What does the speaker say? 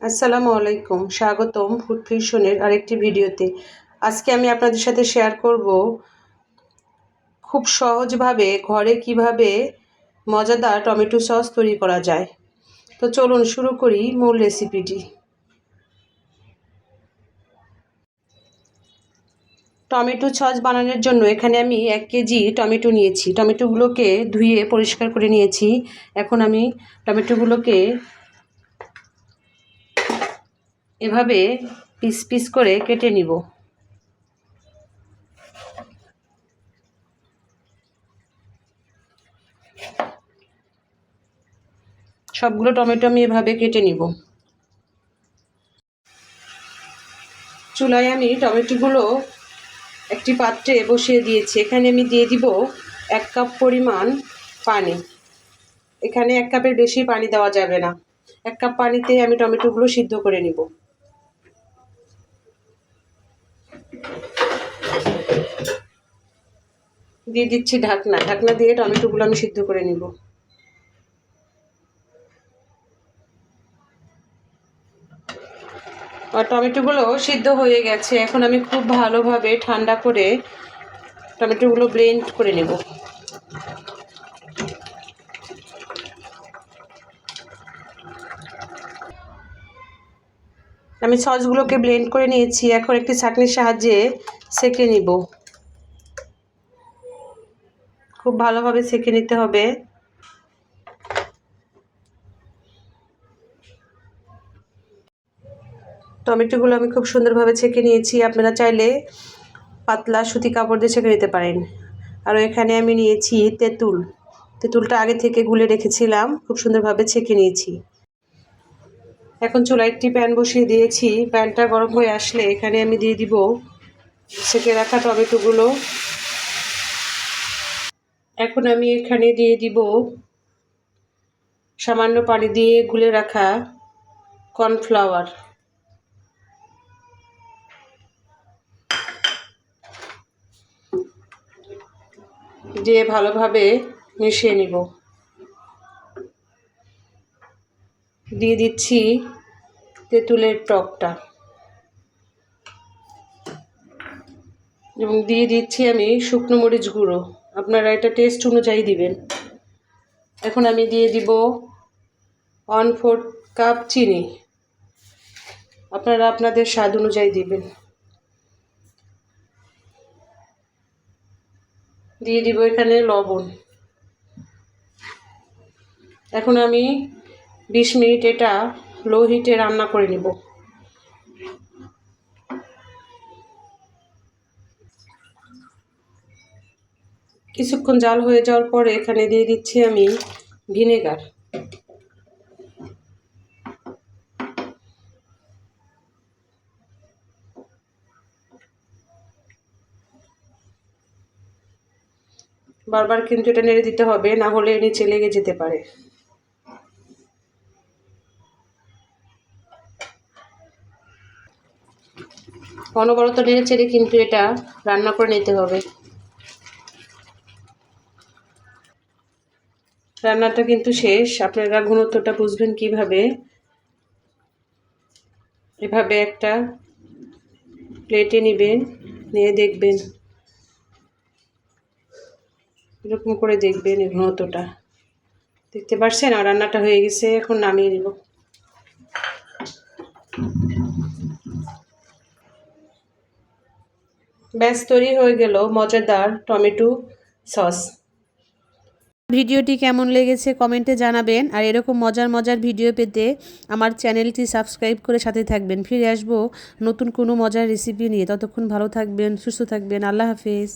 আসসালামু আলাইকুম, স্বাগতম ফুড ফিউশনের আরেকটি ভিডিওতে। আজকে আমি আপনাদের সাথে শেয়ার করব খুব সহজভাবে ঘরে কিভাবে মজাদার টমেটো সস তৈরি করা যায়। তো চলুন শুরু করি মূল রেসিপিটি। টমেটো সস বানানোর জন্য এখানে আমি 1 কেজি টমেটো নিয়েছি। টমেটোগুলোকে ধুয়ে পরিষ্কার করে নিয়েছি। এখন আমি টমেটোগুলোকে এভাবে পিস পিস করে কেটে নিব। সবগুলো টমেটো আমি এভাবে কেটে নিব। চুলায় আমি টমেটোগুলো একটি পাত্রে বসিয়ে দিয়েছি। এখানে আমি দিয়ে দিব 1 কাপ পরিমাণ পানি। এখানে 1 কাপের বেশি পানি দেওয়া যাবে না। 1 কাপ পানিতে আমি টমেটোগুলো সিদ্ধ করে নিব। দিয়ে দিচ্ছি ঢাকনা। ঢাকনা দিয়ে টমেটোগুলো আমি সিদ্ধ করে নিব। আর টমেটোগুলো সিদ্ধ হয়ে গেছে। এখন আমি খুব ভালোভাবে ঠান্ডা করে টমেটোগুলো ব্লেন্ড করে নেব। আমি সসগুলোকে ব্লেন্ড করে নিয়েছি। এখন একটি ছাঁকনির সাহায্যে ছেঁকে নিব। খুব ভালোভাবে ছেঁকে নিতে হবে। টমেটোগুলো আমি খুব সুন্দরভাবে ছেঁকে নিয়েছি। আপনারা চাইলে পাতলা সুতি কাপড় দিয়ে ছেঁকে নিতে পারেন। আর এখানে আমি নিয়েছি তেঁতুল। তেঁতুলটা আগে থেকে গুলে রেখেছিলাম, খুব সুন্দরভাবে ছেঁকে নিয়েছি। এখন চুলায় একটি প্যান বসিয়ে দিয়েছি। প্যানটা গরম হয়ে আসলে এখানে আমি দিয়ে দিব ছেঁকে রাখা টমেটোগুলো। এখন আমি এখানে দিয়ে দিব সামান্য পানি দিয়ে গুলে রাখা কর্নফ্লাওয়ার। দিয়ে ভালোভাবে মিশিয়ে নিব। দিয়ে দিচ্ছি তেঁতুলের টকটা এবং দিয়ে দিচ্ছি আমি শুকনো মরিচ গুঁড়ো। আপনারা এটা টেস্ট অনুযায়ী দিবেন। এখন আমি দিয়ে দিব 1/4 কাপ চিনি। আপনারা আপনাদের স্বাদ অনুযায়ী দিবেন। দিয়ে দিব এখানে লবণ। এখন আমি 20 মিনিট এটা লো হিটে রান্না করে নেব। কিছুক্ষণ জাল হয়ে যাওয়ার পরে এখানে দিয়ে দিচ্ছি আমি ভিনেগার। বারবার কিন্তু এটা নেড়ে দিতে হবে, না হলে নিচে লেগে যেতে পারে। অনবরত নেড়ে চেড়ে কিন্তু এটা রান্না করে নিতে হবে। রান্নাটা কিন্তু শেষ। আপনারা ঘনত্বটা বুঝবেন কিভাবে? এভাবে একটা প্লেটে নেবেন, নিয়ে দেখবেন, এরকম করে দেখবেন এই ঘনত্বটা। দেখতে পাচ্ছেন? আর রান্নাটা হয়ে গেছে। এখন নামিয়ে নেব। ব্যাস তৈরি হয়ে গেল মজাদার টমেটো সস। ভিডিওটি কেমন লেগেছে কমেন্টে জানাবেন। আর এরকম মজার মজার ভিডিও পেতে আমার চ্যানেলটি সাবস্ক্রাইব করে সাথে থাকবেন। ফিরে আসবো নতুন কোনো মজার রেসিপি নিয়ে। ততক্ষণ ভালো থাকবেন, সুস্থ থাকবেন। আল্লাহ হাফেজ।